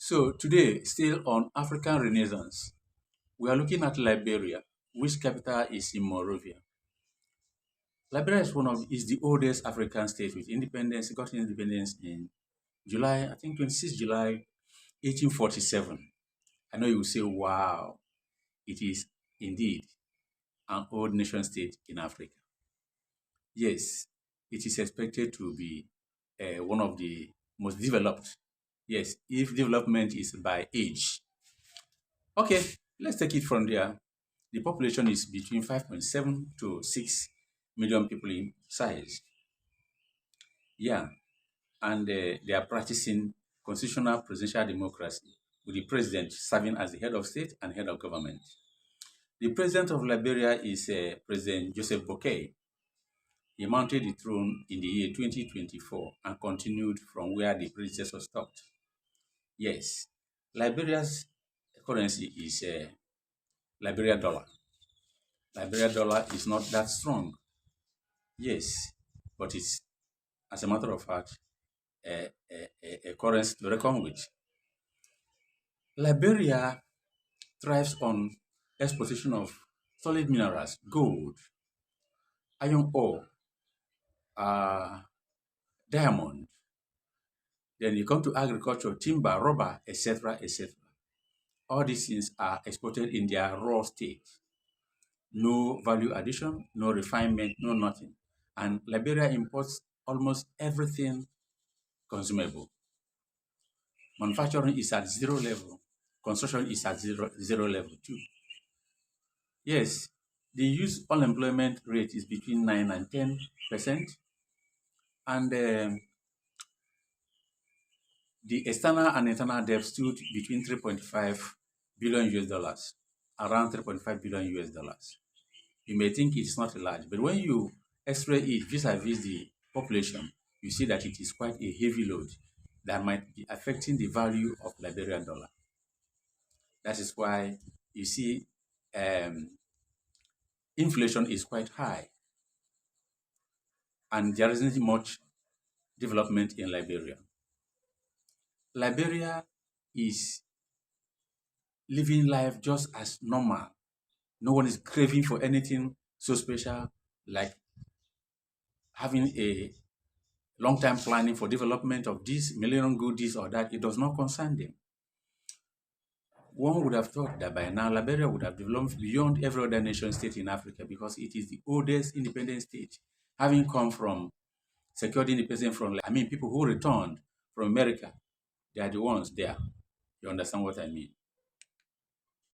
So today, still on African Renaissance, we are looking at Liberia, which capital is in Monrovia. Liberia is the oldest African state with independence. It got independence in July, I think 26 July 1847. I know you will say, wow, it is indeed an old nation state in Africa. Yes, it is expected to be one of the most developed. Yes, if development is by age. Okay, let's take it from there. The population is between 5.7 to 6 million people in size. Yeah, and they are practicing constitutional presidential democracy with the president serving as the head of state and head of government. The president of Liberia is President Joseph Boakai. He mounted the throne in the year 2024 and continued from where the predecessor stopped. Yes, Liberia's currency is Liberia dollar. Liberia dollar is not that strong. Yes, but it's, as a matter of fact, a currency to reckon with. Liberia thrives on exploitation of solid minerals, gold, iron ore, uh, diamond. Then you come to agriculture, timber, rubber, etc., etc. All these things are exported in their raw state. No value addition, no refinement, no nothing. And Liberia imports almost everything consumable. Manufacturing is at zero level. Construction is at zero level too. Yes, the youth unemployment rate is between 9 and 10%. And the external and internal debt stood between 3.5 billion US dollars, around 3.5 billion US dollars. You may think it's not large, but when you x-ray it vis-a-vis the population, you see that it is quite a heavy load that might be affecting the value of Liberian dollar. That is why you see inflation is quite high and there isn't much development in Liberia. Liberia is living life just as normal. No one is craving for anything so special like having a long-term planning for development of this millennium goal, this or that. It does not concern them. One would have thought that by now Liberia would have developed beyond every other nation state in Africa because it is the oldest independent state, having come from secured independence from, people who returned from America. They are the ones there. You understand what I mean?